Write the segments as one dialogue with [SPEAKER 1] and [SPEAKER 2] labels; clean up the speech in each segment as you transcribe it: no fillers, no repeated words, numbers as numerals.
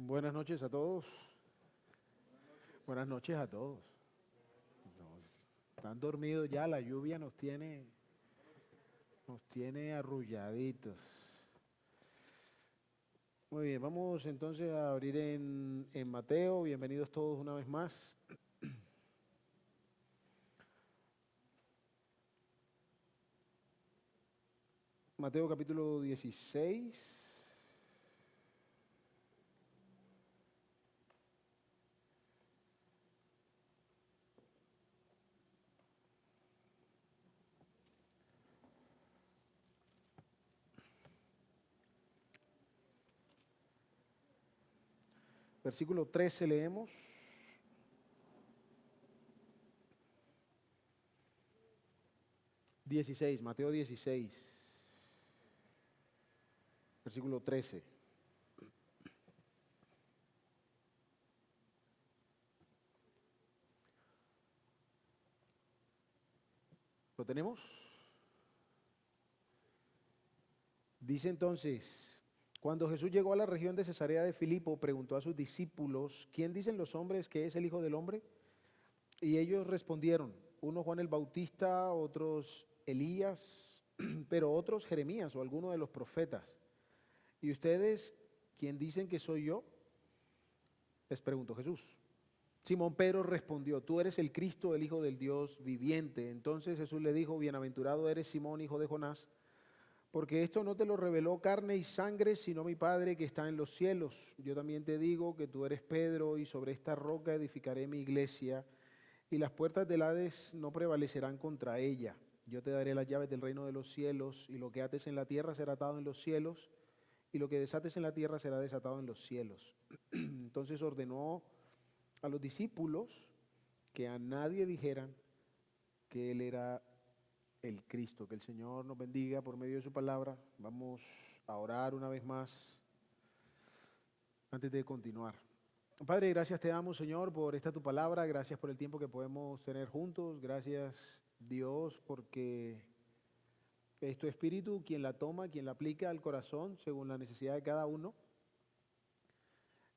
[SPEAKER 1] Buenas noches a todos. Buenas noches a todos. Están dormidos ya, la lluvia nos tiene arrulladitos. Muy bien, vamos entonces a abrir en Mateo. Bienvenidos todos una vez más. Mateo capítulo 16. Versículo 13 leemos. Mateo 16, versículo 13. ¿Lo tenemos? Dice entonces, cuando Jesús llegó a la región de Cesarea de Filipo, preguntó a sus discípulos, ¿quién dicen los hombres que es el Hijo del Hombre? Y ellos respondieron, unos Juan el Bautista, otros Elías, pero otros Jeremías o alguno de los profetas. ¿Y ustedes quién dicen que soy yo? Les preguntó Jesús. Simón Pedro respondió, tú eres el Cristo, el Hijo del Dios viviente. Entonces Jesús le dijo, bienaventurado eres Simón, hijo de Jonás, porque esto no te lo reveló carne y sangre, sino mi Padre que está en los cielos. Yo también te digo que tú eres Pedro, y sobre esta roca edificaré mi iglesia, y las puertas del Hades no prevalecerán contra ella. Yo te daré las llaves del reino de los cielos, y lo que ates en la tierra será atado en los cielos, y lo que desates en la tierra será desatado en los cielos. Entonces ordenó a los discípulos que a nadie dijeran que Él era el Cristo. Que el Señor nos bendiga por medio de su palabra. Vamos a orar una vez más antes de continuar. Padre, gracias te damos, Señor, por esta tu palabra. Gracias por el tiempo que podemos tener juntos. Gracias, Dios, porque es tu Espíritu quien la toma, quien la aplica al corazón según la necesidad de cada uno.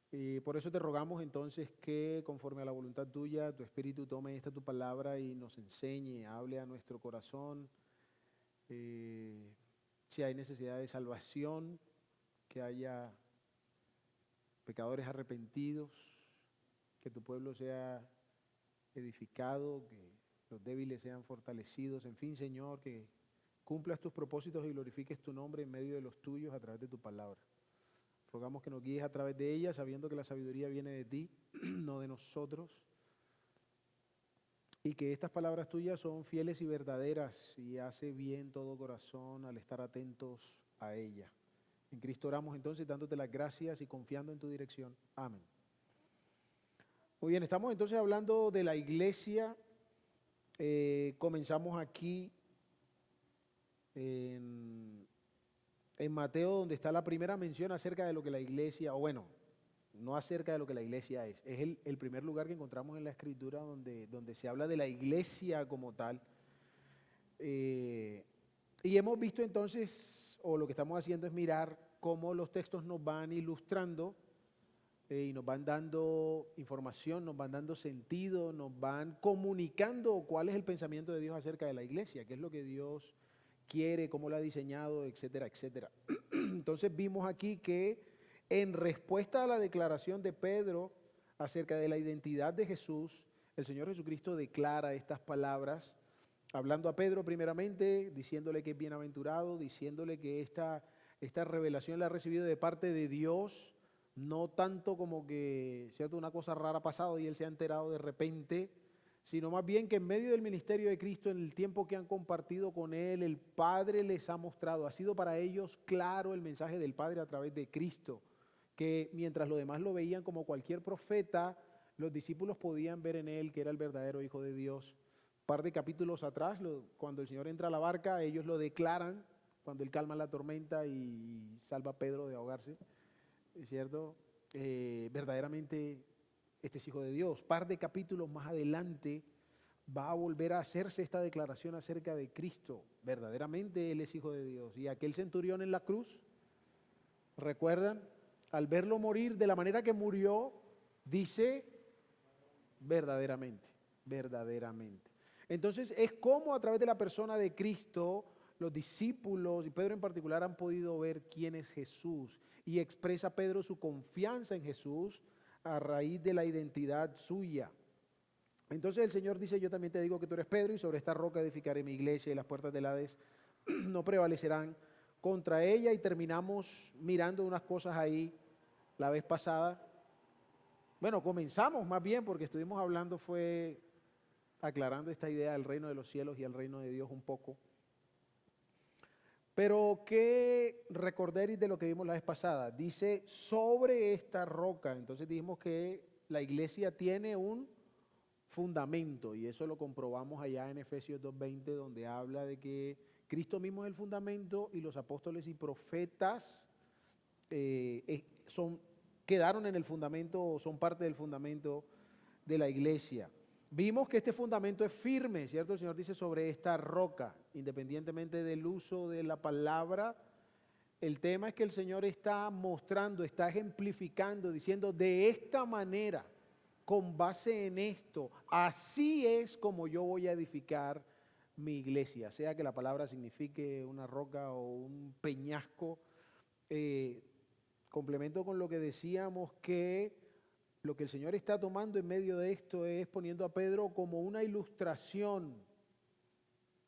[SPEAKER 1] Y por eso te rogamos entonces que conforme a la voluntad tuya, tu Espíritu tome esta tu palabra y nos enseñe, hable a nuestro corazón. Si hay necesidad de salvación, que haya pecadores arrepentidos, que tu pueblo sea edificado, que los débiles sean fortalecidos. En fin, Señor, que cumplas tus propósitos y glorifiques tu nombre en medio de los tuyos a través de tu palabra. Rogamos que nos guíes a través de ella, sabiendo que la sabiduría viene de ti, no de nosotros. Y que estas palabras tuyas son fieles y verdaderas y hace bien todo corazón al estar atentos a ella. En Cristo oramos entonces dándote las gracias y confiando en tu dirección. Amén. Muy bien, estamos entonces hablando de la iglesia. Comenzamos aquí en Mateo, donde está la primera mención acerca de lo que la iglesia, o bueno, no acerca de lo que la iglesia es el primer lugar que encontramos en la Escritura donde se habla de la iglesia como tal. Y hemos visto entonces, o lo que estamos haciendo es mirar cómo los textos nos van ilustrando y nos van dando información, nos van dando sentido, nos van comunicando cuál es el pensamiento de Dios acerca de la iglesia, qué es lo que Dios quiere, cómo la ha diseñado, etcétera, etcétera. Entonces vimos aquí que en respuesta a la declaración de Pedro acerca de la identidad de Jesús, el Señor Jesucristo declara estas palabras, hablando a Pedro primeramente, diciéndole que es bienaventurado, diciéndole que esta revelación la ha recibido de parte de Dios, no tanto como que, ¿cierto?, una cosa rara ha pasado y él se ha enterado de repente, sino más bien que en medio del ministerio de Cristo, en el tiempo que han compartido con Él, el Padre les ha mostrado, ha sido para ellos claro el mensaje del Padre a través de Cristo, que mientras los demás lo veían como cualquier profeta, los discípulos podían ver en Él que era el verdadero Hijo de Dios. Un par de capítulos atrás, cuando el Señor entra a la barca, ellos lo declaran, cuando Él calma la tormenta y salva a Pedro de ahogarse, ¿es cierto? Verdaderamente este es Hijo de Dios. Par de capítulos más adelante va a volver a hacerse esta declaración acerca de Cristo. Verdaderamente Él es Hijo de Dios. Y aquel centurión en la cruz, ¿recuerdan? al verlo morir de la manera que murió, dice verdaderamente, verdaderamente. Entonces es como a través de la persona de Cristo, los discípulos y Pedro en particular han podido ver quién es Jesús. Y expresa Pedro su confianza en Jesús a raíz de la identidad suya. Entonces el Señor dice, yo también te digo que tú eres Pedro y sobre esta roca edificaré mi iglesia y las puertas del Hades no prevalecerán contra ella. Y terminamos mirando unas cosas ahí la vez pasada. Bueno, comenzamos más bien porque estuvimos hablando, fue aclarando esta idea del reino de los cielos y el reino de Dios un poco. Pero ¿qué recordéis de lo que vimos la vez pasada? Dice sobre esta roca. Entonces dijimos que la iglesia tiene un fundamento y eso lo comprobamos allá en Efesios 2:20, donde habla de que Cristo mismo es el fundamento y los apóstoles y profetas quedaron en el fundamento o son parte del fundamento de la iglesia. Vimos que este fundamento es firme, ¿cierto? El Señor dice sobre esta roca, independientemente del uso de la palabra. El tema es que el Señor está mostrando, está ejemplificando, diciendo de esta manera, con base en esto, así es como yo voy a edificar mi iglesia, sea que la palabra signifique una roca o un peñasco. Complemento con lo que decíamos, que lo que el Señor está tomando en medio de esto es poniendo a Pedro como una ilustración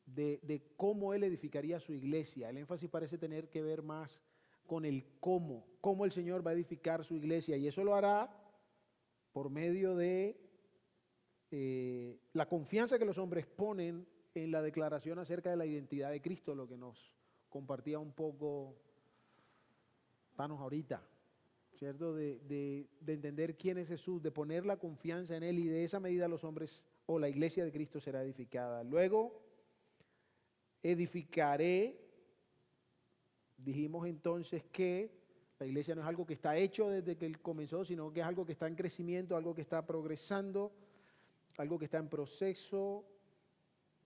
[SPEAKER 1] de cómo él edificaría su iglesia. El énfasis parece tener que ver más con el cómo el Señor va a edificar su iglesia, y eso lo hará por medio de la confianza que los hombres ponen en la declaración acerca de la identidad de Cristo, lo que nos compartía un poco Thanos ahorita, ¿cierto? De entender quién es Jesús, de poner la confianza en Él, y de esa medida los hombres o la iglesia de Cristo será edificada. Luego, edificaré, dijimos entonces que la iglesia no es algo que está hecho desde que Él comenzó, sino que es algo que está en crecimiento, algo que está progresando, algo que está en proceso,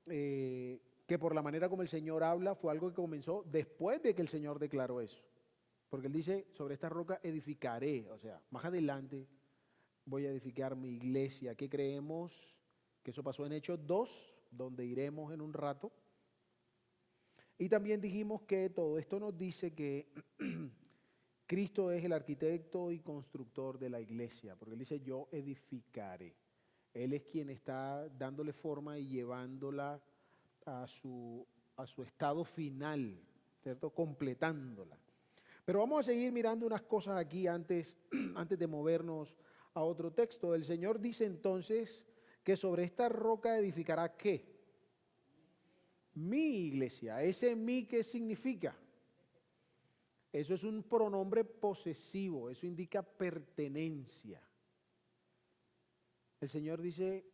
[SPEAKER 1] que por la manera como el Señor habla fue algo que comenzó después de que el Señor declaró eso. Porque Él dice, sobre esta roca edificaré, o sea, más adelante voy a edificar mi iglesia. ¿Qué creemos? Que eso pasó en Hechos 2, donde iremos en un rato. Y también dijimos que todo esto nos dice que Cristo es el arquitecto y constructor de la iglesia, porque Él dice, yo edificaré. Él es quien está dándole forma y llevándola a su estado final, ¿cierto? Completándola. Pero vamos a seguir mirando unas cosas aquí antes de movernos a otro texto. El Señor dice entonces que sobre esta roca edificará ¿qué? Mi iglesia. ¿Ese mi qué significa? Eso es un pronombre posesivo, eso indica pertenencia. El Señor dice,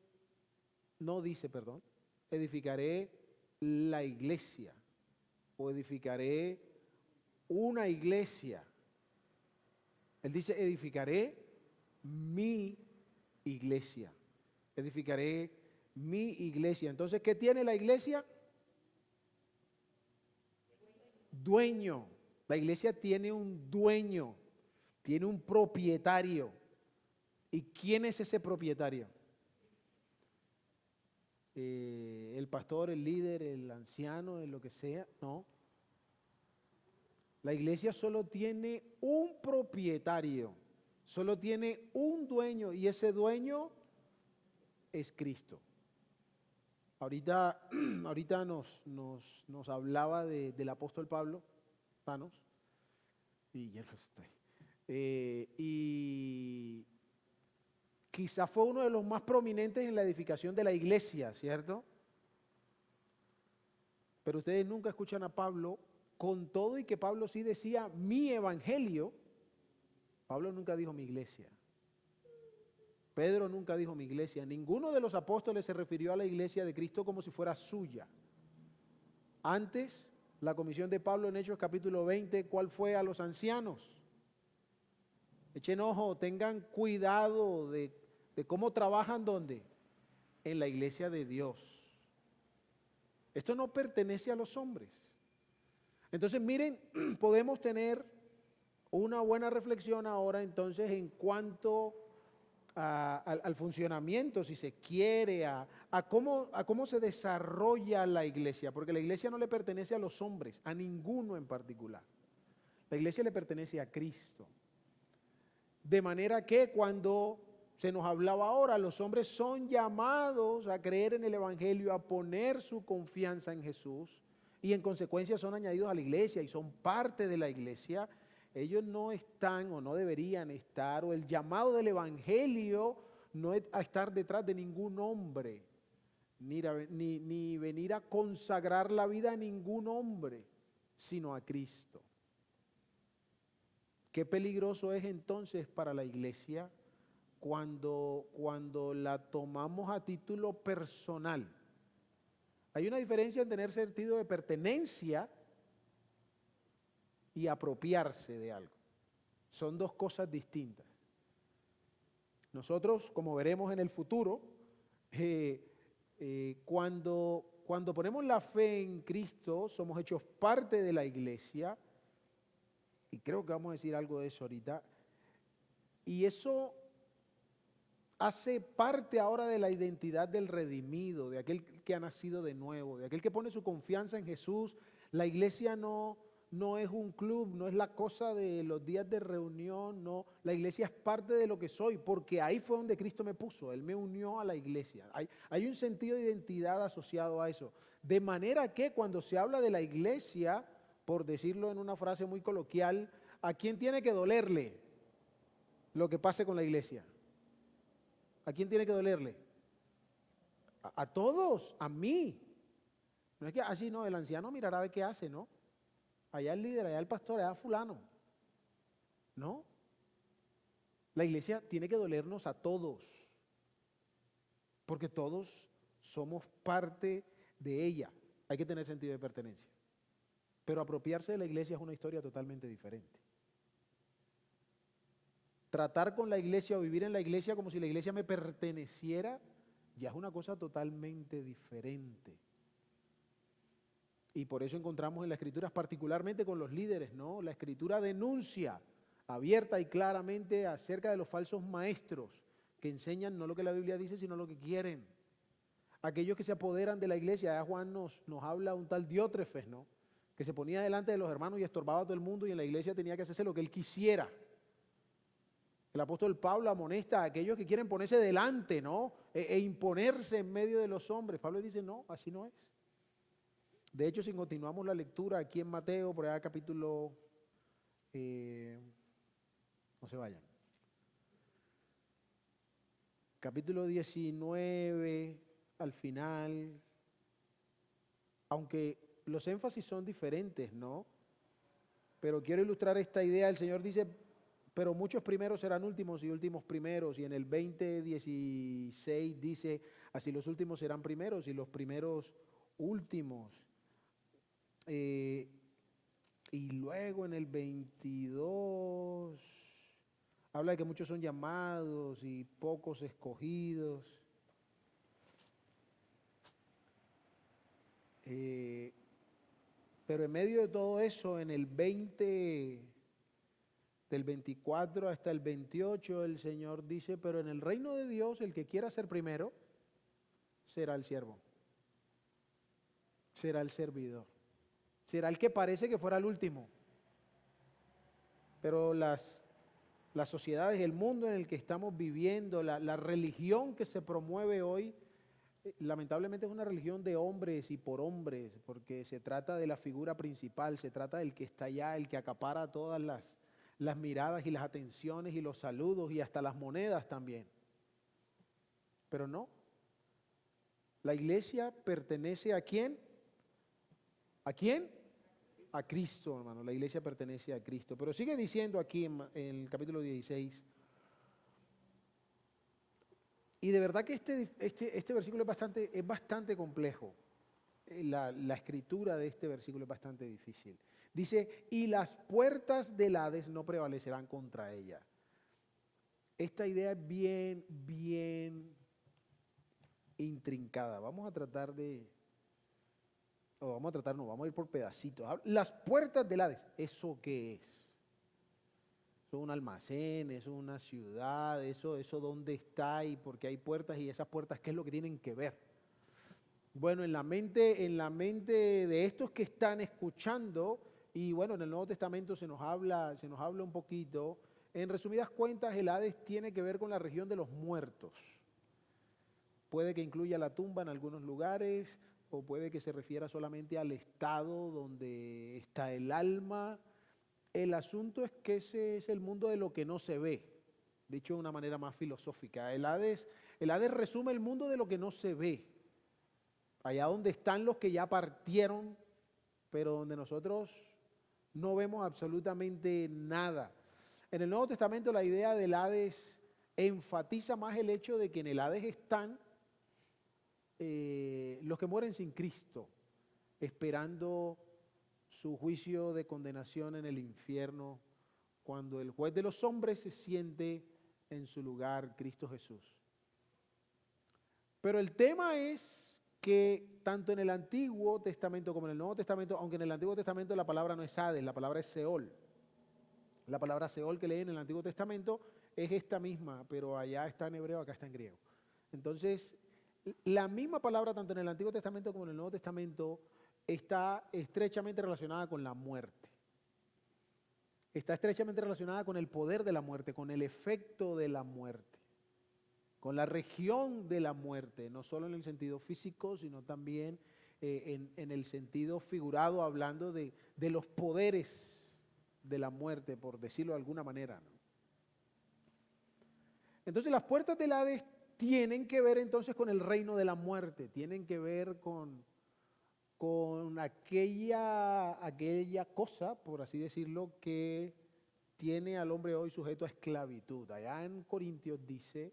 [SPEAKER 1] edificaré la iglesia o edificaré una iglesia. Él dice, edificaré mi iglesia. Edificaré mi iglesia. Entonces, ¿qué tiene la iglesia? Dueño. La iglesia tiene un dueño, tiene un propietario. ¿Y quién es ese propietario? El pastor, el líder, el anciano, lo que sea. No. La iglesia solo tiene un propietario, solo tiene un dueño, y ese dueño es Cristo. Ahorita nos hablaba del apóstol Pablo, Thanos, y ya lo estoy. Y quizá fue uno de los más prominentes en la edificación de la iglesia, ¿cierto? Pero ustedes nunca escuchan a Pablo, con todo y que Pablo sí decía mi evangelio. Pablo nunca dijo mi iglesia. Pedro nunca dijo mi iglesia. Ninguno de los apóstoles se refirió a la iglesia de Cristo como si fuera suya. Antes, la comisión de Pablo en Hechos capítulo 20, ¿cuál fue? A los ancianos. Echen ojo, tengan cuidado de cómo trabajan, ¿dónde? En la iglesia de Dios. Esto no pertenece a los hombres. Entonces miren, podemos tener Una buena reflexión ahora entonces en cuanto al funcionamiento, si se quiere, a cómo se desarrolla la iglesia, porque la iglesia no le pertenece a los hombres, a ninguno en particular. La iglesia le pertenece a Cristo. De manera que cuando se nos hablaba ahora, los hombres son llamados a creer en el Evangelio, a poner su confianza en Jesús y en consecuencia son añadidos a la iglesia y son parte de la iglesia. Ellos no están o no deberían estar, o el llamado del Evangelio no es a estar detrás de ningún hombre, ni venir a consagrar la vida a ningún hombre, sino a Cristo. Qué peligroso es entonces para la iglesia cuando la tomamos a título personal. Hay una diferencia en tener sentido de pertenencia y apropiarse de algo. Son dos cosas distintas. Nosotros, como veremos en el futuro, cuando ponemos la fe en Cristo, somos hechos parte de la iglesia, y creo que vamos a decir algo de eso ahorita, y eso hace parte ahora de la identidad del redimido, de aquel que ha nacido de nuevo, de aquel que pone su confianza en Jesús. La iglesia no es un club, no es la cosa de los días de reunión, no. La iglesia es parte de lo que soy, porque ahí fue donde Cristo me puso, Él me unió a la iglesia. Hay un sentido de identidad asociado a eso. De manera que cuando se habla de la iglesia, por decirlo en una frase muy coloquial, ¿a quién tiene que dolerle lo que pase con la iglesia? ¿A quién tiene que dolerle? A todos, a mí. No es que así, no, el anciano mirará a ver qué hace, ¿no? Allá el líder, allá el pastor, allá fulano. ¿No? La iglesia tiene que dolernos a todos, porque todos somos parte de ella. Hay que tener sentido de pertenencia. Pero apropiarse de la iglesia es una historia totalmente diferente. Tratar con la iglesia o vivir en la iglesia como si la iglesia me perteneciera, ya es una cosa totalmente diferente. Y por eso encontramos en las escrituras, particularmente con los líderes, ¿no? La escritura denuncia abierta y claramente acerca de los falsos maestros que enseñan no lo que la Biblia dice, sino lo que quieren. Aquellos que se apoderan de la iglesia, ya Juan nos habla un tal Diótrefes, ¿no? Que se ponía delante de los hermanos y estorbaba a todo el mundo y en la iglesia tenía que hacerse lo que él quisiera. El apóstol Pablo amonesta a aquellos que quieren ponerse delante, ¿no? E imponerse en medio de los hombres. Pablo dice, no, así no es. De hecho, si continuamos la lectura aquí en Mateo, por allá capítulo, no se vayan, capítulo 19, al final, aunque los énfasis son diferentes, ¿no? Pero quiero ilustrar esta idea. El Señor dice, pero muchos primeros serán últimos y últimos primeros. Y en el 20:16 dice, así los últimos serán primeros y los primeros últimos. Y luego en el 22 habla de que muchos son llamados y pocos escogidos. Pero en medio de todo eso, en el 20, del 24 hasta el 28, el Señor dice, pero en el reino de Dios, el que quiera ser primero, será el siervo, será el servidor, será el que parece que fuera el último. Pero las sociedades, el mundo en el que estamos viviendo, la religión que se promueve hoy, lamentablemente es una religión de hombres y por hombres, porque se trata de la figura principal, se trata del que está allá, el que acapara todas las miradas y las atenciones y los saludos y hasta las monedas también. Pero no. La iglesia pertenece ¿a quién? ¿A quién? A Cristo, hermano. La iglesia pertenece a Cristo. Pero sigue diciendo aquí en el capítulo 16. Y de verdad que este versículo es bastante complejo. La escritura de este versículo es bastante difícil. Dice, y las puertas del Hades no prevalecerán contra ella. Esta idea es bien intrincada. Vamos a ir por pedacitos. Las puertas del Hades, ¿eso qué es? Eso es un almacén, eso es una ciudad, eso dónde está y por qué hay puertas y esas puertas, ¿qué es lo que tienen que ver? Bueno, en la mente de estos que están escuchando, y bueno, en el Nuevo Testamento se nos habla un poquito. En resumidas cuentas, el Hades tiene que ver con la región de los muertos. Puede que incluya la tumba en algunos lugares, o puede que se refiera solamente al estado donde está el alma. El asunto es que ese es el mundo de lo que no se ve, dicho de una manera más filosófica. El Hades resume el mundo de lo que no se ve, allá donde están los que ya partieron, pero donde nosotros no vemos absolutamente nada. En el Nuevo Testamento la idea del Hades enfatiza más el hecho de que en el Hades están los que mueren sin Cristo, esperando su juicio de condenación en el infierno, cuando el juez de los hombres se siente en su lugar, Cristo Jesús. Pero el tema es que tanto en el Antiguo Testamento como en el Nuevo Testamento, aunque en el Antiguo Testamento la palabra no es Hades, la palabra es Seol. La palabra Seol que leen en el Antiguo Testamento es esta misma, pero allá está en hebreo, acá está en griego. Entonces, la misma palabra tanto en el Antiguo Testamento como en el Nuevo Testamento está estrechamente relacionada con la muerte. Está estrechamente relacionada con el poder de la muerte, con el efecto de la muerte, con la región de la muerte, no solo en el sentido físico, sino también en el sentido figurado, hablando de los poderes de la muerte, por decirlo de alguna manera, ¿no? Entonces las puertas del Hades tienen que ver entonces con el reino de la muerte, tienen que ver con aquella cosa, por así decirlo, que tiene al hombre hoy sujeto a esclavitud. Allá en Corintios dice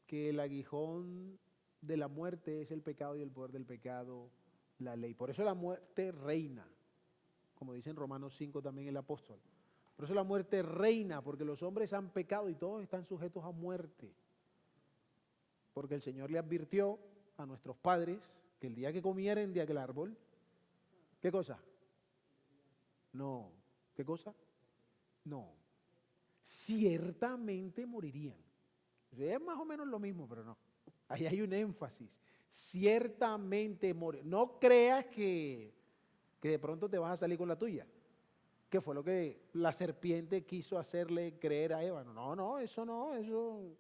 [SPEAKER 1] que el aguijón de la muerte es el pecado y el poder del pecado, la ley. Por eso la muerte reina, como dice en Romanos 5 también el apóstol. Por eso la muerte reina, porque los hombres han pecado y todos están sujetos a muerte. Porque el Señor le advirtió a nuestros padres que el día que comieren de aquel árbol, ¿qué cosa? No. ¿Qué cosa? No. Ciertamente morirían. Es más o menos lo mismo, pero no. Ahí hay un énfasis. Ciertamente morir. No creas que de pronto te vas a salir con la tuya. ¿Qué fue lo que la serpiente quiso hacerle creer a Eva? No, no, eso no, eso.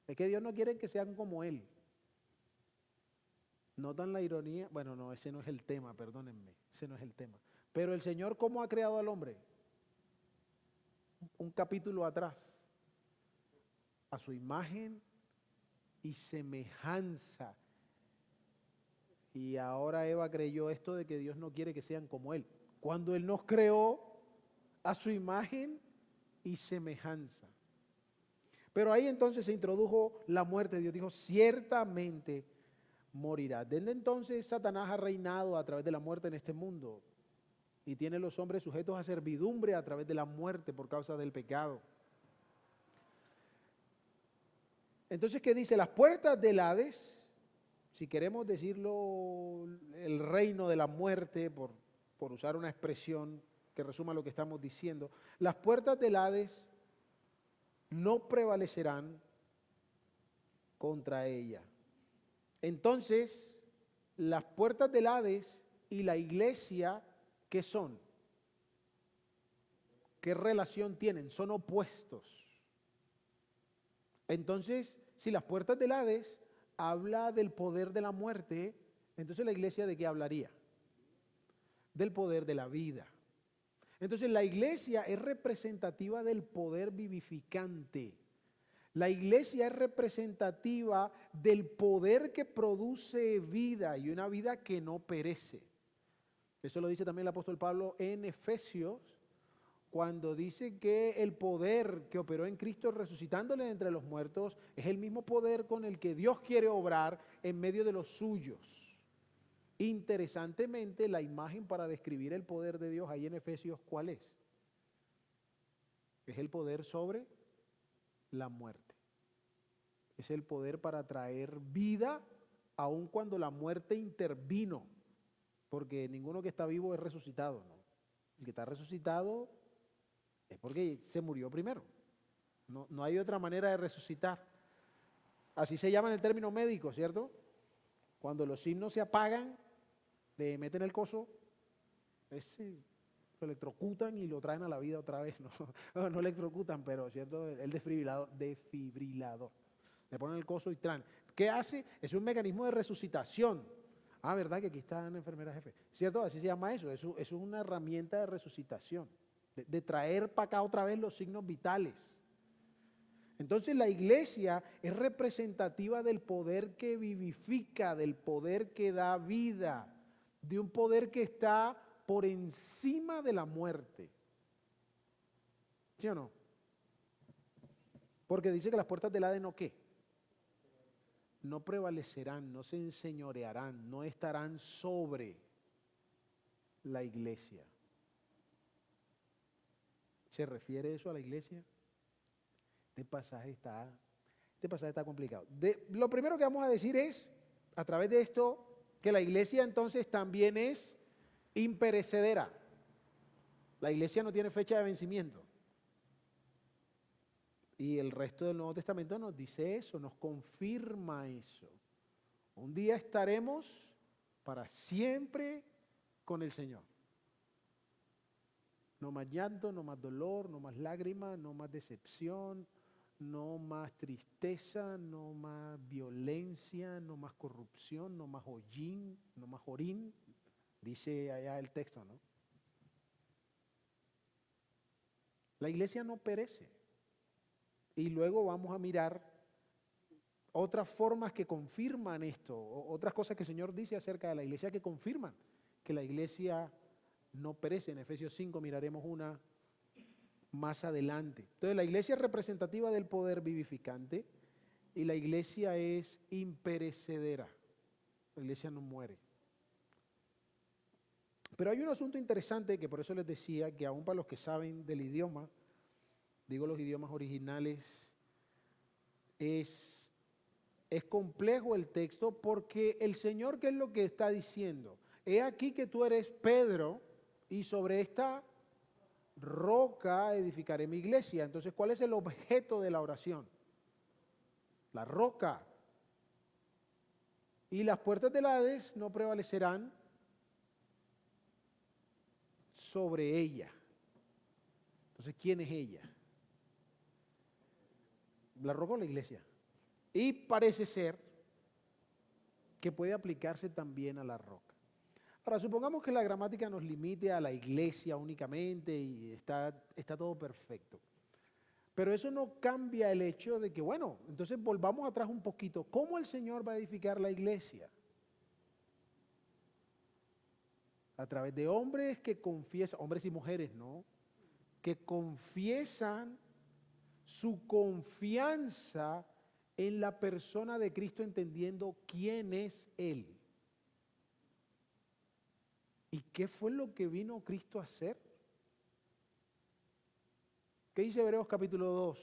[SPEAKER 1] Es que Dios no quiere que sean como Él. ¿Notan la ironía? Bueno, no, ese no es el tema, perdónenme, ese no es el tema. Pero el Señor, ¿cómo ha creado al hombre? Un capítulo atrás. A su imagen y semejanza. Y ahora Eva creyó esto de que Dios no quiere que sean como Él. Cuando Él nos creó a su imagen y semejanza. Pero ahí entonces se introdujo la muerte. Dios dijo, ciertamente morirá. Desde entonces Satanás ha reinado a través de la muerte en este mundo y tiene a los hombres sujetos a servidumbre a través de la muerte por causa del pecado. Entonces, ¿qué dice? Las puertas del Hades, si queremos decirlo, el reino de la muerte, por usar una expresión que resuma lo que estamos diciendo, las puertas del Hades no prevalecerán contra ella. Entonces, las puertas del Hades y la iglesia, ¿qué son? ¿Qué relación tienen? Son opuestos. Entonces, si las puertas del Hades habla del poder de la muerte, entonces la iglesia ¿de qué hablaría? Del poder de la vida. Entonces la iglesia es representativa del poder vivificante. La iglesia es representativa del poder que produce vida y una vida que no perece. Eso lo dice también el apóstol Pablo en Efesios, cuando dice que el poder que operó en Cristo resucitándole de entre los muertos es el mismo poder con el que Dios quiere obrar en medio de los suyos. Interesantemente, la imagen para describir el poder de Dios ahí en Efesios, ¿cuál es? Es el poder sobre la muerte. Es el poder para traer vida aun cuando la muerte intervino, porque ninguno que está vivo es resucitado, ¿no? El que está resucitado Es porque se murió primero. No hay otra manera de resucitar. Así se llama en el término médico, ¿cierto? Cuando los signos se apagan, le meten el coso, lo electrocutan y lo traen a la vida otra vez. No electrocutan, pero ¿cierto? El desfibrilador. Le ponen el coso y traen. ¿Qué hace? Es un mecanismo de resucitación. Ah, ¿verdad? Que aquí está la enfermera jefe. ¿Cierto? Así se llama eso. Eso es una herramienta de resucitación. De traer para acá otra vez los signos vitales. Entonces la iglesia es representativa del poder que vivifica, del poder que da vida, de un poder que está por encima de la muerte. ¿Sí o no? Porque dice que las puertas del Hades no ¿qué? No prevalecerán, no se enseñorearán, no estarán sobre la iglesia. ¿Se refiere eso a la iglesia? Este pasaje está complicado. Lo primero que vamos a decir es, a través de esto, que la iglesia entonces también es imperecedera. La iglesia no tiene fecha de vencimiento. Y el resto del Nuevo Testamento nos dice eso, nos confirma eso. Un día estaremos para siempre con el Señor. No más llanto, no más dolor, no más lágrimas, no más decepción, no más tristeza, no más violencia, no más corrupción, no más hollín, no más jorín, dice allá el texto, ¿no? La iglesia no perece. Y luego vamos a mirar otras formas que confirman esto, otras cosas que el Señor dice acerca de la iglesia que confirman que la iglesia no perece. En Efesios 5 miraremos una más adelante. Entonces la iglesia es representativa del poder vivificante y la iglesia es imperecedera. La iglesia no muere. Pero hay un asunto interesante que por eso les decía que aún para los que saben del idioma, digo los idiomas originales, es complejo el texto porque el Señor, ¿qué es lo que está diciendo? He aquí que tú eres Pedro y sobre esta roca edificaré mi iglesia. Entonces, ¿cuál es el objeto de la oración? La roca. Y las puertas del Hades no prevalecerán sobre ella. Entonces, ¿quién es ella? La roca o la iglesia. Y parece ser que puede aplicarse también a la roca. Ahora, supongamos que la gramática nos limite a la iglesia únicamente y está todo perfecto. Pero eso no cambia el hecho de que, bueno, entonces volvamos atrás un poquito. ¿Cómo el Señor va a edificar la iglesia? A través de hombres que confiesan, hombres y mujeres, ¿no? Que confiesan su confianza en la persona de Cristo, entendiendo quién es Él. ¿Y qué fue lo que vino Cristo a hacer? ¿Qué dice Hebreos capítulo 2?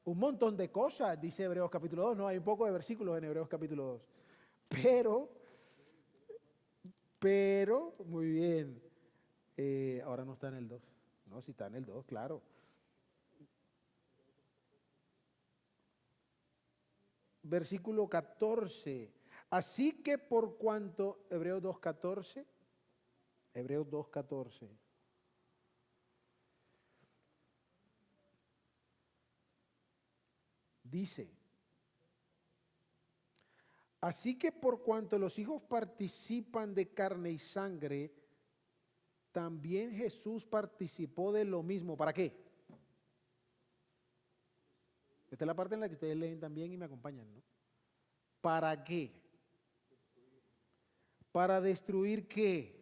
[SPEAKER 1] Un montón de cosas, dice Hebreos capítulo 2. No, hay un poco de versículos en Hebreos capítulo 2. Pero, muy bien. Ahora no está en el 2. No, si está en el 2, claro. Versículo 14. Así que por cuanto, Hebreos 2.14, Hebreos 2.14. Dice, así que por cuanto los hijos participan de carne y sangre, también Jesús participó de lo mismo. ¿Para qué? Esta es la parte en la que ustedes leen también y me acompañan, ¿no? ¿Para qué? ¿Para destruir qué?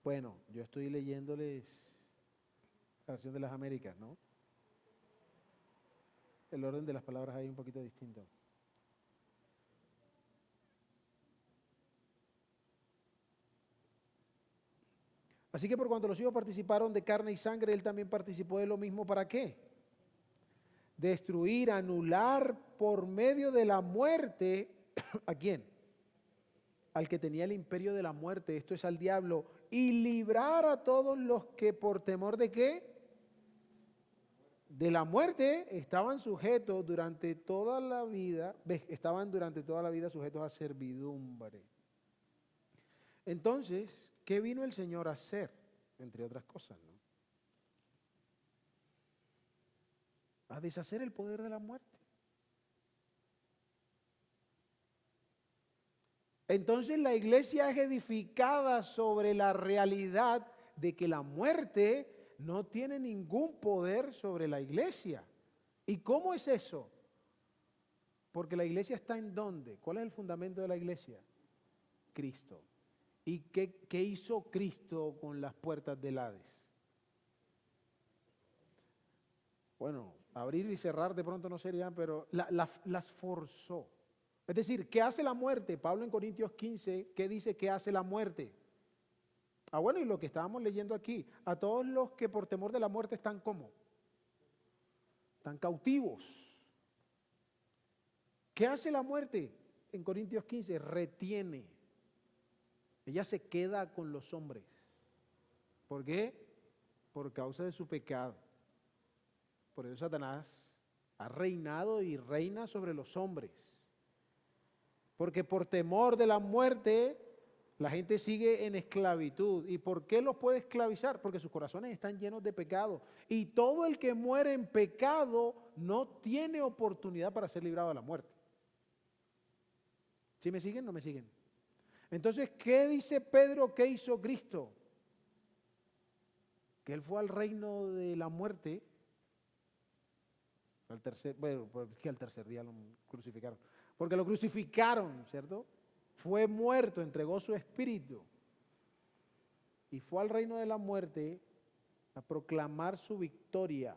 [SPEAKER 1] Bueno, yo estoy leyéndoles la versión de las Américas, ¿no? El orden de las palabras ahí un poquito distinto. Así que por cuanto los hijos participaron de carne y sangre, él también participó de lo mismo. ¿Para qué? Destruir, anular por medio de la muerte, ¿a quién? al que tenía el imperio de la muerte, esto es al diablo, y librar a todos los que por temor de qué? De la muerte estaban sujetos durante toda la vida, estaban durante toda la vida sujetos a servidumbre. Entonces, ¿qué vino el Señor a hacer? Entre otras cosas, ¿no? A deshacer el poder de la muerte. Entonces la iglesia es edificada sobre la realidad de que la muerte no tiene ningún poder sobre la iglesia. ¿Y cómo es eso? Porque la iglesia está ¿en dónde? ¿Cuál es el fundamento de la iglesia? Cristo. ¿Y qué hizo Cristo con las puertas del Hades? Bueno, abrir y cerrar de pronto no serían, pero las forzó. Es decir, ¿qué hace la muerte? Pablo en Corintios 15, ¿qué dice que hace la muerte? Ah, bueno, y lo que estábamos leyendo aquí, a todos los que por temor de la muerte están ¿cómo? Están cautivos. ¿Qué hace la muerte? En Corintios 15, retiene. Ella se queda con los hombres. ¿Por qué? Por causa de su pecado. Por eso Satanás ha reinado y reina sobre los hombres. Porque por temor de la muerte, la gente sigue en esclavitud. ¿Y por qué los puede esclavizar? Porque sus corazones están llenos de pecado. Y todo el que muere en pecado no tiene oportunidad para ser librado de la muerte. ¿Sí me siguen? ¿No me siguen? Entonces, ¿qué dice Pedro que hizo Cristo? Que él fue al reino de la muerte. Que al tercer día lo crucificaron. Porque lo crucificaron, ¿cierto? Fue muerto, entregó su espíritu. Y fue al reino de la muerte a proclamar su victoria.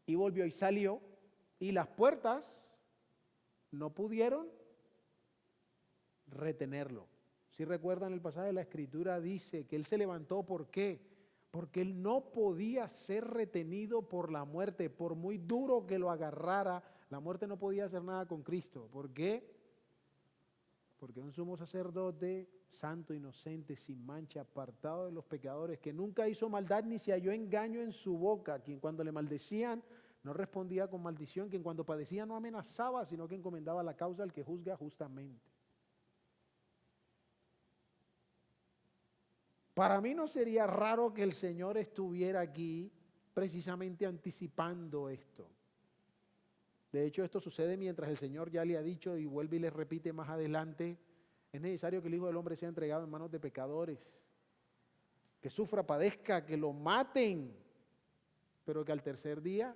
[SPEAKER 1] Y volvió y salió. Y las puertas no pudieron retenerlo. Si recuerdan el pasaje de la Escritura, dice que él se levantó. ¿Por qué? Porque él no podía ser retenido por la muerte. Por muy duro que lo agarrara, la muerte no podía hacer nada con Cristo. ¿Por qué? Porque un sumo sacerdote, santo, inocente, sin mancha, apartado de los pecadores, que nunca hizo maldad ni se halló engaño en su boca, quien cuando le maldecían no respondía con maldición, quien cuando padecía no amenazaba, sino que encomendaba la causa al que juzga justamente. Para mí no sería raro que el Señor estuviera aquí precisamente anticipando esto. De hecho, esto sucede mientras el Señor ya le ha dicho y vuelve y le repite más adelante, es necesario que el Hijo del Hombre sea entregado en manos de pecadores, que sufra, padezca, que lo maten, pero que al tercer día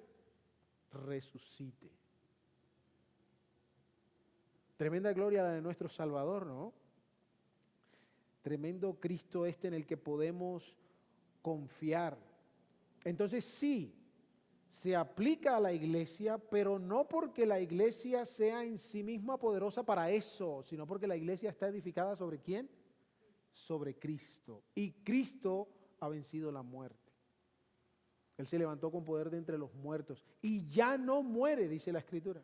[SPEAKER 1] resucite. Tremenda gloria la de nuestro Salvador, ¿no? Tremendo Cristo este en el que podemos confiar. Entonces sí, se aplica a la iglesia, pero no porque la iglesia sea en sí misma poderosa para eso, sino porque la iglesia está edificada ¿sobre quién? Sobre Cristo. Y Cristo ha vencido la muerte. Él se levantó con poder de entre los muertos y ya no muere, dice la Escritura.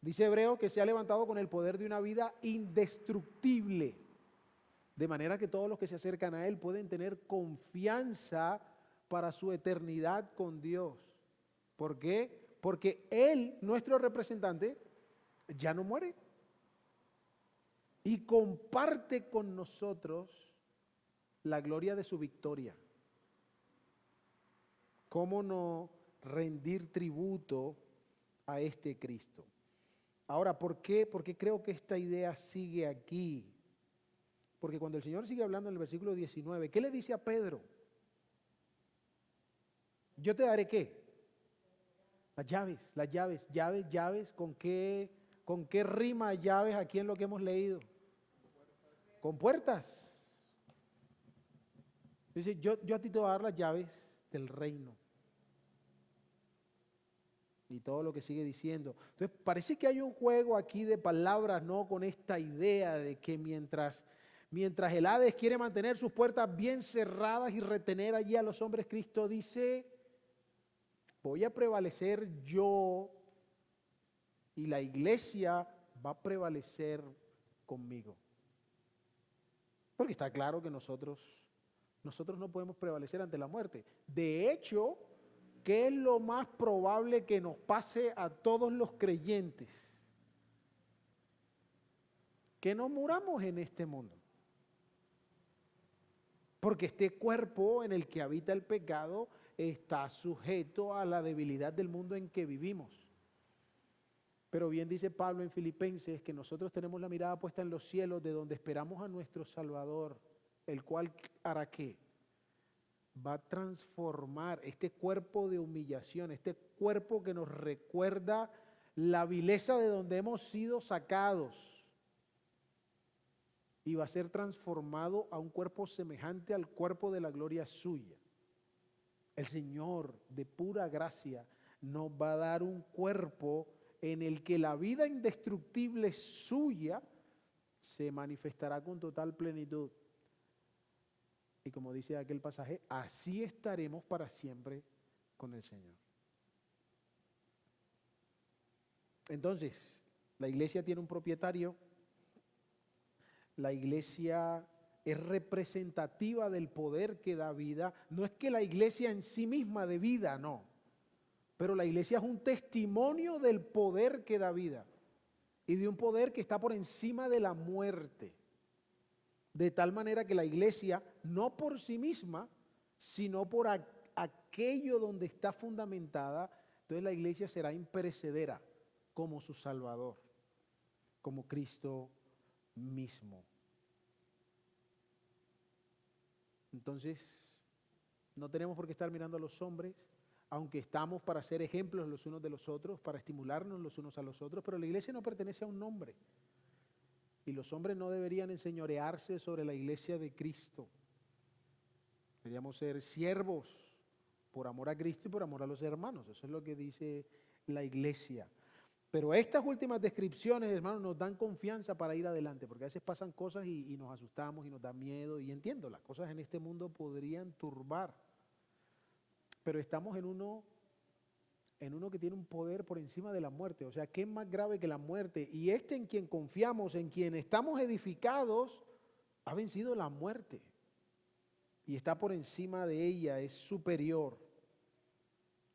[SPEAKER 1] Dice Hebreo que se ha levantado con el poder de una vida indestructible, de manera que todos los que se acercan a Él pueden tener confianza para su eternidad con Dios. ¿Por qué? Porque Él, nuestro representante, ya no muere y comparte con nosotros la gloria de su victoria. ¿Cómo no rendir tributo a este Cristo? Ahora, ¿por qué creo que esta idea sigue aquí? Porque cuando el Señor sigue hablando en el versículo 19, ¿qué le dice a Pedro? Yo te daré ¿qué? Las llaves, ¿con qué rima llaves aquí en lo que hemos leído? Con puertas. Dice, yo a ti te voy a dar las llaves del reino. Y todo lo que sigue diciendo. Entonces parece que hay un juego aquí de palabras, ¿no? Con esta idea de que mientras el Hades quiere mantener sus puertas bien cerradas y retener allí a los hombres, Cristo dice, voy a prevalecer yo y la iglesia va a prevalecer conmigo. Porque está claro que nosotros no podemos prevalecer ante la muerte. De hecho, ¿qué es lo más probable que nos pase a todos los creyentes? Que no muramos en este mundo. Porque este cuerpo en el que habita el pecado está sujeto a la debilidad del mundo en que vivimos. Pero bien dice Pablo en Filipenses que nosotros tenemos la mirada puesta en los cielos, de donde esperamos a nuestro Salvador, el cual hará ¿qué? Va a transformar este cuerpo de humillación, este cuerpo que nos recuerda la vileza de donde hemos sido sacados, y va a ser transformado a un cuerpo semejante al cuerpo de la gloria suya. El Señor de pura gracia nos va a dar un cuerpo en el que la vida indestructible suya se manifestará con total plenitud. Y como dice aquel pasaje, así estaremos para siempre con el Señor. Entonces, la iglesia tiene un propietario. La iglesia es representativa del poder que da vida. No es que la iglesia en sí misma dé vida, no. Pero la iglesia es un testimonio del poder que da vida. Y de un poder que está por encima de la muerte. De tal manera que la iglesia, no por sí misma, sino por aquello donde está fundamentada, entonces la iglesia será imperecedera como su Salvador, como Cristo mismo. Entonces, no tenemos por qué estar mirando a los hombres, aunque estamos para ser ejemplos los unos de los otros, para estimularnos los unos a los otros, pero la iglesia no pertenece a un hombre. Y los hombres no deberían enseñorearse sobre la iglesia de Cristo. Deberíamos ser siervos por amor a Cristo y por amor a los hermanos. Eso es lo que dice la iglesia. Pero estas últimas descripciones, hermanos, nos dan confianza para ir adelante, porque a veces pasan cosas y nos asustamos y nos da miedo. Y entiendo, las cosas en este mundo podrían turbar, pero estamos en uno que tiene un poder por encima de la muerte. O sea, ¿qué es más grave que la muerte? Y este en quien confiamos, en quien estamos edificados, ha vencido la muerte. Y está por encima de ella, es superior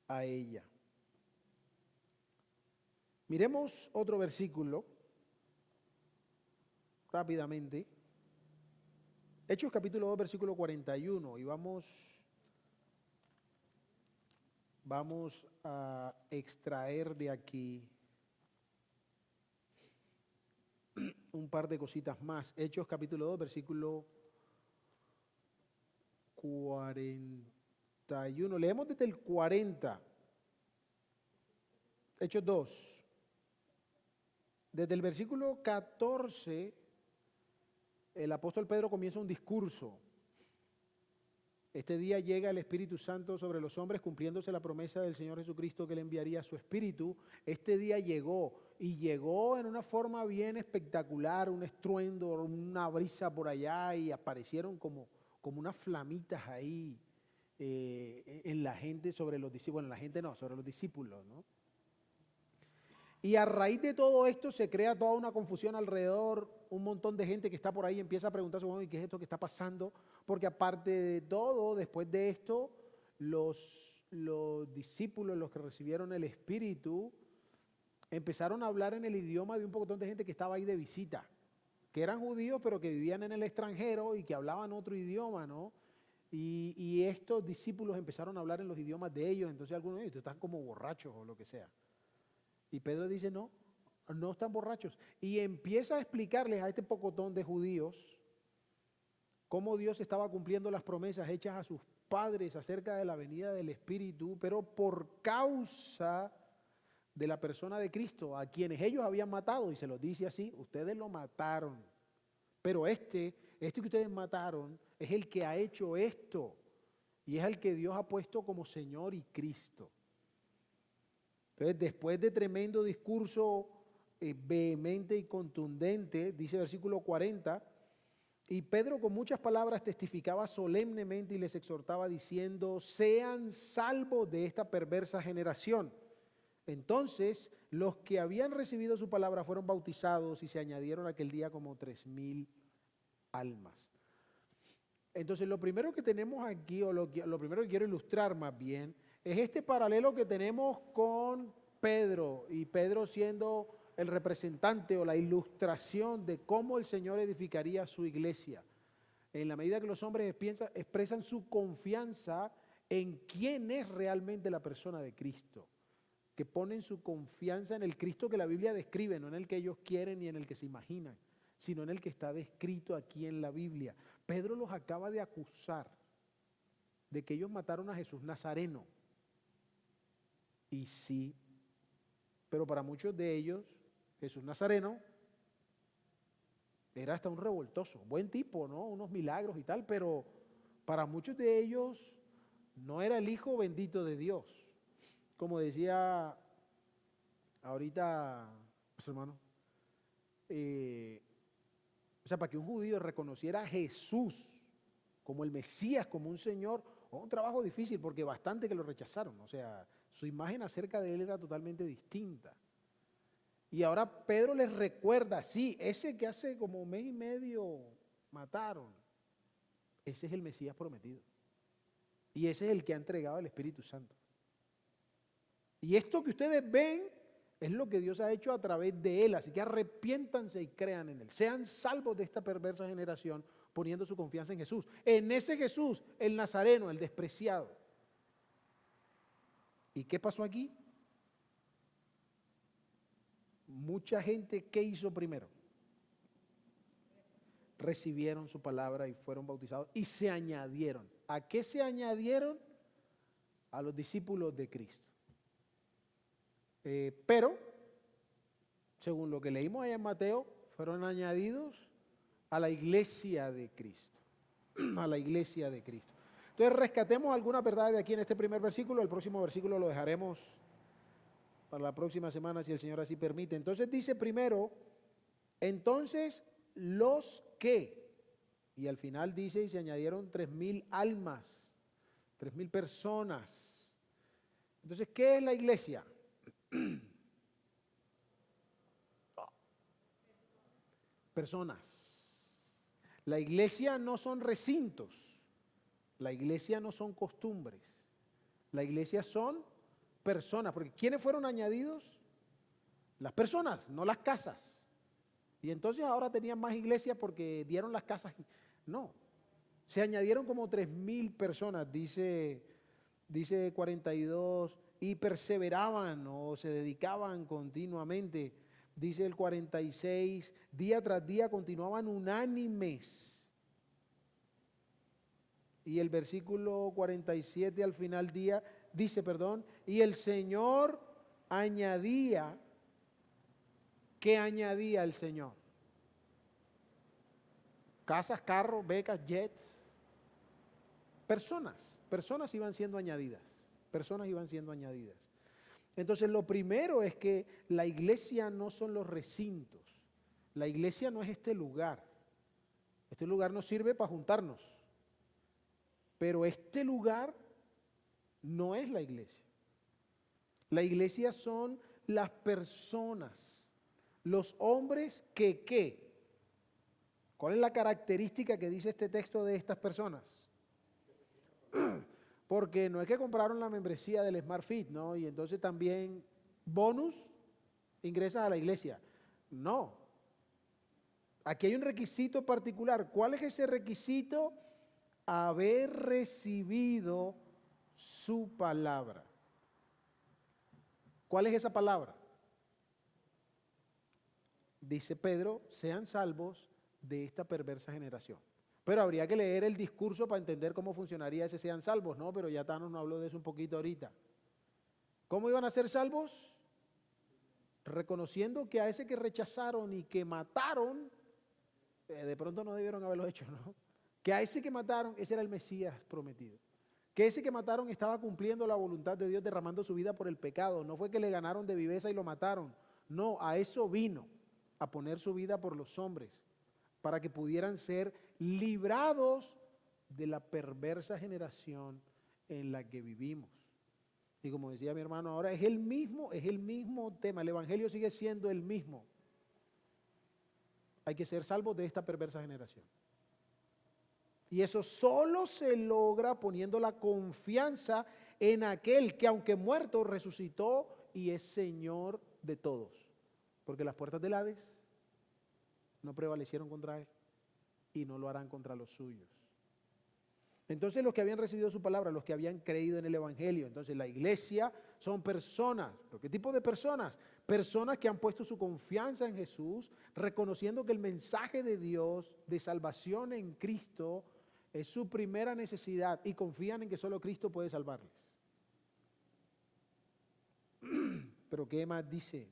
[SPEAKER 1] a ella. Miremos otro versículo rápidamente. Hechos capítulo 2, versículo 41. Y vamos a extraer de aquí un par de cositas más. Hechos capítulo 2, versículo 41. Leemos desde el 40. Hechos 2. Desde el versículo 14, el apóstol Pedro comienza un discurso. Este día llega el Espíritu Santo sobre los hombres, cumpliéndose la promesa del Señor Jesucristo que le enviaría su Espíritu. Este día llegó, y llegó en una forma bien espectacular, un estruendo, una brisa por allá, y aparecieron como unas flamitas ahí en la gente sobre los discípulos. Bueno, en la gente no, sobre los discípulos, ¿no? Y a raíz de todo esto se crea toda una confusión alrededor, un montón de gente que está por ahí empieza a preguntarse, bueno, ¿y qué es esto que está pasando? Porque aparte de todo, después de esto, los discípulos, los que recibieron el Espíritu, empezaron a hablar en el idioma de un montón de gente que estaba ahí de visita, que eran judíos pero que vivían en el extranjero y que hablaban otro idioma, ¿no? Y estos discípulos empezaron a hablar en los idiomas de ellos, entonces algunos de ellos están como borrachos o lo que sea. Y Pedro dice, no están borrachos. Y empieza a explicarles a este pocotón de judíos cómo Dios estaba cumpliendo las promesas hechas a sus padres acerca de la venida del Espíritu, pero por causa de la persona de Cristo, a quienes ellos habían matado. Y se los dice así, ustedes lo mataron. Pero este que ustedes mataron es el que ha hecho esto. Y es el que Dios ha puesto como Señor y Cristo. Entonces, después de tremendo discurso vehemente y contundente, dice versículo 40, y Pedro con muchas palabras testificaba solemnemente y les exhortaba diciendo, sean salvos de esta perversa generación. Entonces, los que habían recibido su palabra fueron bautizados y se añadieron aquel día como 3,000 almas. Entonces, lo primero que tenemos aquí, o lo primero que quiero ilustrar más bien, es este paralelo que tenemos con Pedro, y Pedro siendo el representante o la ilustración de cómo el Señor edificaría su iglesia. En la medida que los hombres expresan su confianza en quién es realmente la persona de Cristo, que ponen su confianza en el Cristo que la Biblia describe, no en el que ellos quieren ni en el que se imaginan, sino en el que está descrito aquí en la Biblia. Pedro los acaba de acusar de que ellos mataron a Jesús Nazareno. Y sí, pero para muchos de ellos, Jesús Nazareno era hasta un revoltoso, buen tipo, ¿no? Unos milagros y tal, pero para muchos de ellos no era el Hijo bendito de Dios. Como decía ahorita, pues, hermano, o sea, para que un judío reconociera a Jesús como el Mesías, como un Señor, un trabajo difícil porque bastante que lo rechazaron. O sea, su imagen acerca de él era totalmente distinta. Y ahora Pedro les recuerda, sí, ese que hace como mes y medio mataron, ese es el Mesías prometido. Y ese es el que ha entregado el Espíritu Santo. Y esto que ustedes ven es lo que Dios ha hecho a través de él. Así que arrepiéntanse y crean en él. Sean salvos de esta perversa generación poniendo su confianza en Jesús. En ese Jesús, el Nazareno, el despreciado. ¿Y qué pasó aquí? Mucha gente, ¿qué hizo primero? Recibieron su palabra y fueron bautizados y se añadieron. ¿A qué se añadieron? A los discípulos de Cristo. Pero, según lo que leímos allá en Mateo, fueron añadidos a la iglesia de Cristo. A la iglesia de Cristo. Entonces, rescatemos algunas verdades de aquí en este primer versículo. El próximo versículo lo dejaremos para la próxima semana, si el Señor así permite. Entonces dice primero, entonces los que, y al final dice, y se añadieron 3,000 almas, 3,000 personas. Entonces, ¿qué es la iglesia? Personas. La iglesia no son recintos, la iglesia no son costumbres, la iglesia son personas, porque ¿quiénes fueron añadidos? Las personas, no las casas. Y entonces ahora tenían más iglesias porque dieron las casas. No, se añadieron como 3,000 personas, dice 42, y perseveraban o se dedicaban continuamente. Dice el 46, día tras día continuaban unánimes. Y el versículo 47 al final dice, y el Señor añadía, ¿qué añadía el Señor? Casas, carros, becas, jets. Personas iban siendo añadidas. Personas iban siendo añadidas. Entonces, lo primero es que la iglesia no son los recintos. La iglesia no es este lugar. Este lugar nos sirve para juntarnos. Pero este lugar no es la iglesia. La iglesia son las personas, los hombres que ¿qué? ¿Cuál es la característica que dice este texto de estas personas? Porque no es que compraron la membresía del Smart Fit, ¿no? Y entonces también bonus, ingresas a la iglesia. No. Aquí hay un requisito particular. ¿Cuál es ese requisito? Haber recibido su palabra. ¿Cuál es esa palabra? Dice Pedro, sean salvos de esta perversa generación. Pero habría que leer el discurso para entender cómo funcionaría ese sean salvos, ¿no? Pero ya Thanos nos habló de eso un poquito ahorita. ¿Cómo iban a ser salvos? Reconociendo que a ese que rechazaron y que mataron, de pronto no debieron haberlo hecho, ¿no? Que a ese que mataron, ese era el Mesías prometido. Que ese que mataron estaba cumpliendo la voluntad de Dios derramando su vida por el pecado. No fue que le ganaron de viveza y lo mataron. No, a eso vino, a poner su vida por los hombres, para que pudieran ser librados de la perversa generación en la que vivimos. Y como decía mi hermano, ahora es el mismo tema, el evangelio sigue siendo el mismo. Hay que ser salvos de esta perversa generación. Y eso solo se logra poniendo la confianza en aquel que, aunque muerto, resucitó y es Señor de todos. Porque las puertas del Hades no prevalecieron contra él y no lo harán contra los suyos. Entonces los que habían recibido su palabra, los que habían creído en el Evangelio, entonces la iglesia son personas. ¿Pero qué tipo de personas? Personas que han puesto su confianza en Jesús, reconociendo que el mensaje de Dios de salvación en Cristo es su primera necesidad y confían en que solo Cristo puede salvarles. Pero ¿qué más dice?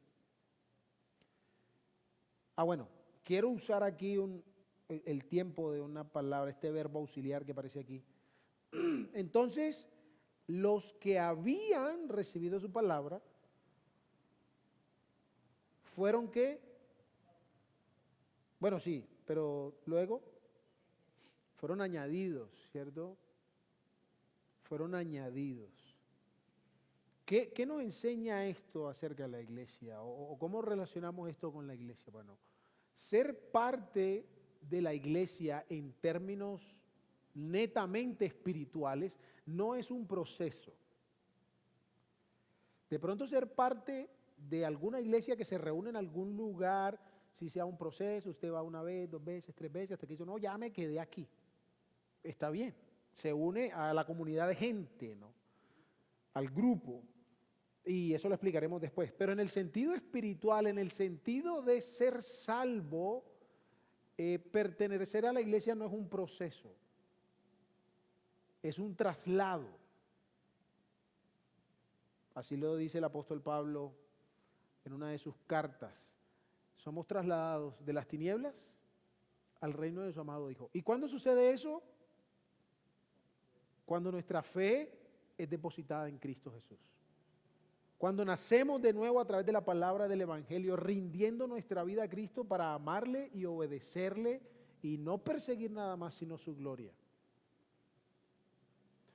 [SPEAKER 1] Bueno, quiero usar aquí el tiempo de una palabra, este verbo auxiliar que aparece aquí. Entonces, los que habían recibido su palabra fueron ¿qué? Bueno, sí, pero luego fueron añadidos, ¿cierto? Fueron añadidos. ¿Qué nos enseña esto acerca de la iglesia? ¿O cómo relacionamos esto con la iglesia? Bueno, ser parte de la iglesia en términos netamente espirituales no es un proceso. De pronto ser parte de alguna iglesia que se reúne en algún lugar, si sea un proceso, usted va una vez, 2 veces, 3 veces, hasta que dice, no, ya me quedé aquí. Está bien, se une a la comunidad de gente, ¿no? Al grupo. Y eso lo explicaremos después. Pero en el sentido espiritual, en el sentido de ser salvo, pertenecer a la iglesia no es un proceso, es un traslado. Así lo dice el apóstol Pablo en una de sus cartas. Somos trasladados de las tinieblas al reino de su amado Hijo. ¿Y cuándo sucede eso? Cuando nuestra fe es depositada en Cristo Jesús. Cuando nacemos de nuevo a través de la palabra del Evangelio, rindiendo nuestra vida a Cristo para amarle y obedecerle y no perseguir nada más sino su gloria.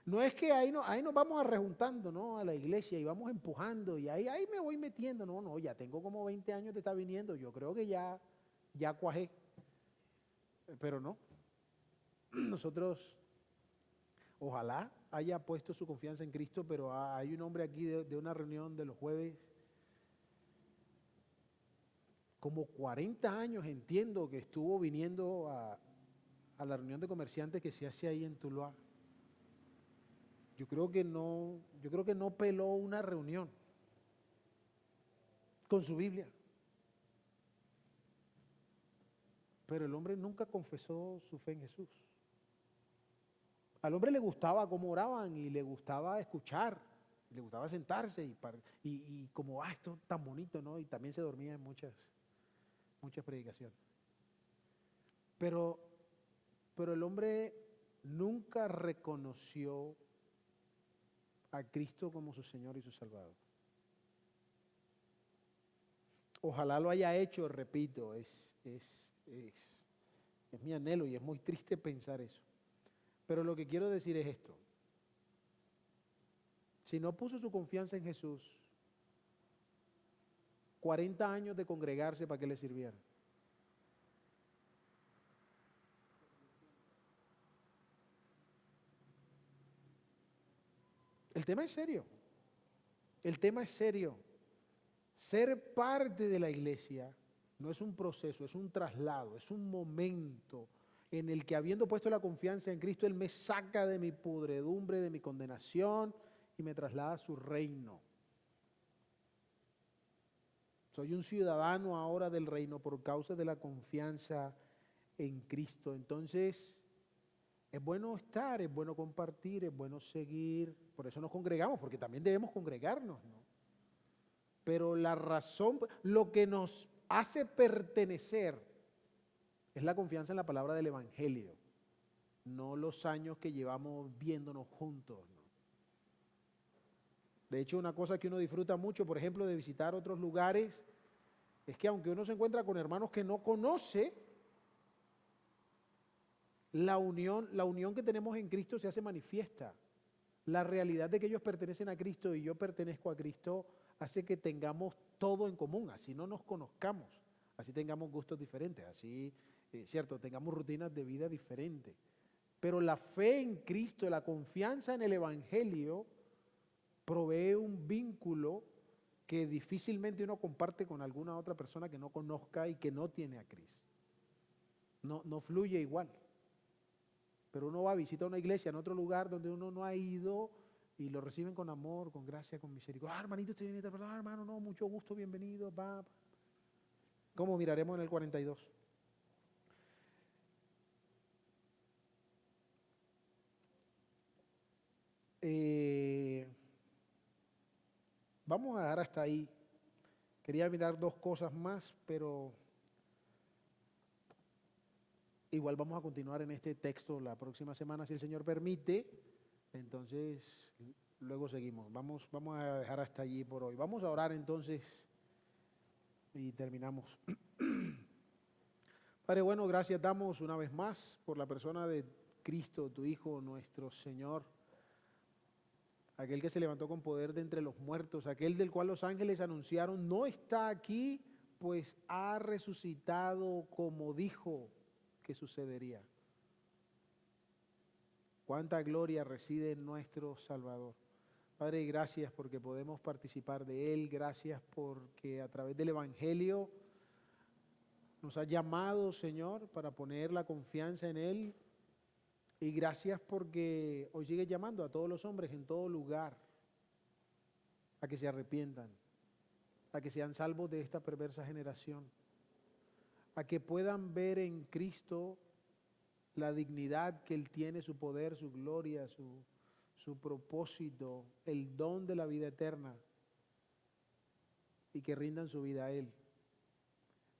[SPEAKER 1] No es que ahí nos vamos arrejuntando, ¿no? A la iglesia y vamos empujando y ahí me voy metiendo. No, ya tengo como 20 años de estar viniendo, yo creo que ya cuajé. Pero no, nosotros ojalá haya puesto su confianza en Cristo, pero hay un hombre aquí de una reunión de los jueves, como 40 años entiendo que estuvo viniendo a la reunión de comerciantes que se hace ahí en Tuluá. Yo creo que no peló una reunión con su Biblia. Pero el hombre nunca confesó su fe en Jesús. Al hombre le gustaba cómo oraban y le gustaba escuchar, le gustaba sentarse y como, esto es tan bonito, ¿no? Y también se dormía en muchas predicaciones. Pero el hombre nunca reconoció a Cristo como su Señor y su Salvador. Ojalá lo haya hecho, repito, es mi anhelo y es muy triste pensar eso. Pero lo que quiero decir es esto. Si no puso su confianza en Jesús, 40 años de congregarse, ¿para qué le sirvieron? El tema es serio. El tema es serio. Ser parte de la iglesia no es un proceso, es un traslado, es un momento en el que habiendo puesto la confianza en Cristo, Él me saca de mi podredumbre, de mi condenación y me traslada a su reino. Soy un ciudadano ahora del reino por causa de la confianza en Cristo. Entonces, es bueno estar, es bueno compartir, es bueno seguir. Por eso nos congregamos, porque también debemos congregarnos, ¿no? Pero la razón, lo que nos hace pertenecer es la confianza en la palabra del Evangelio, no los años que llevamos viéndonos juntos, ¿no? De hecho, una cosa que uno disfruta mucho, por ejemplo, de visitar otros lugares, es que aunque uno se encuentra con hermanos que no conoce, la unión que tenemos en Cristo se hace manifiesta. La realidad de que ellos pertenecen a Cristo y yo pertenezco a Cristo hace que tengamos todo en común, así no nos conozcamos, así tengamos gustos diferentes, así, cierto, tengamos rutinas de vida diferentes. Pero la fe en Cristo, la confianza en el Evangelio, provee un vínculo que difícilmente uno comparte con alguna otra persona que no conozca y que no tiene a Cristo. No fluye igual. Pero uno va a visitar una iglesia en otro lugar donde uno no ha ido y lo reciben con amor, con gracia, con misericordia. Hermanito, usted viene, hermano, no, mucho gusto, bienvenido, va. ¿Cómo miraremos en el 42? Vamos a dejar hasta ahí. Quería mirar dos cosas más, pero igual vamos a continuar en este texto la próxima semana, si el Señor permite. Entonces, luego seguimos. Vamos a dejar hasta allí por hoy. Vamos a orar entonces y terminamos. Padre, bueno, gracias damos una vez más por la persona de Cristo, tu Hijo, nuestro Señor, aquel que se levantó con poder de entre los muertos, aquel del cual los ángeles anunciaron, no está aquí, pues ha resucitado como dijo que sucedería. Cuánta gloria reside en nuestro Salvador. Padre, gracias porque podemos participar de Él, gracias porque a través del Evangelio nos ha llamado, Señor, para poner la confianza en Él. Y gracias porque hoy sigue llamando a todos los hombres en todo lugar a que se arrepientan, a que sean salvos de esta perversa generación, a que puedan ver en Cristo la dignidad que Él tiene, su poder, su gloria, su propósito, el don de la vida eterna, y que rindan su vida a Él.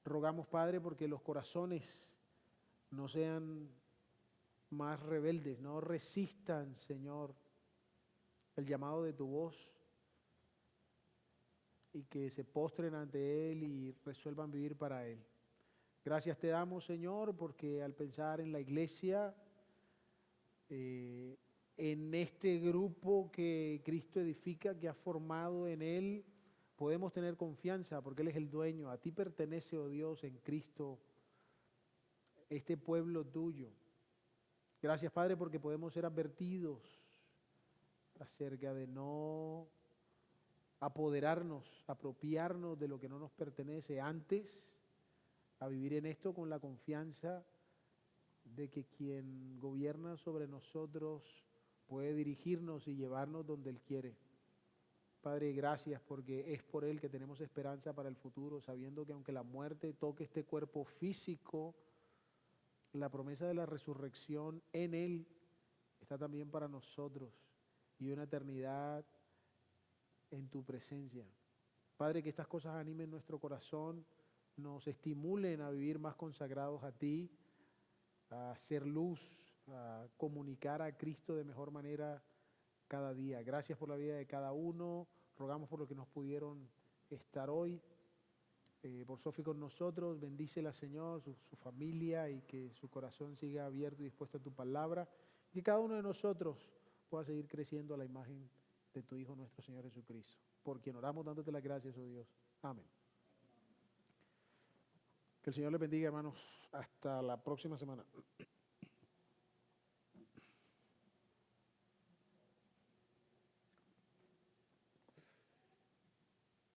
[SPEAKER 1] Rogamos, Padre, porque los corazones no sean más rebeldes, no resistan, Señor, el llamado de tu voz, y que se postren ante Él y resuelvan vivir para Él. Gracias te damos, Señor, porque al pensar en la iglesia, en este grupo que Cristo edifica, que ha formado en Él, podemos tener confianza porque Él es el dueño. A ti pertenece, oh Dios, en Cristo, este pueblo tuyo. Gracias, Padre, porque podemos ser advertidos acerca de no apoderarnos, apropiarnos de lo que no nos pertenece, antes a vivir en esto con la confianza de que quien gobierna sobre nosotros puede dirigirnos y llevarnos donde Él quiere. Padre, gracias porque es por Él que tenemos esperanza para el futuro, sabiendo que aunque la muerte toque este cuerpo físico, la promesa de la resurrección en Él está también para nosotros y una eternidad en tu presencia. Padre, que estas cosas animen nuestro corazón, nos estimulen a vivir más consagrados a ti, a hacer luz, a comunicar a Cristo de mejor manera cada día. Gracias por la vida de cada uno. Rogamos por los que nos pudieron estar hoy. Por Sofi con nosotros, bendícela, Señor, su familia, y que su corazón siga abierto y dispuesto a tu palabra. Y que cada uno de nosotros pueda seguir creciendo a la imagen de tu Hijo, nuestro Señor Jesucristo. Por quien oramos dándote las gracias, oh Dios. Amén. Que el Señor les bendiga, hermanos. Hasta la próxima semana.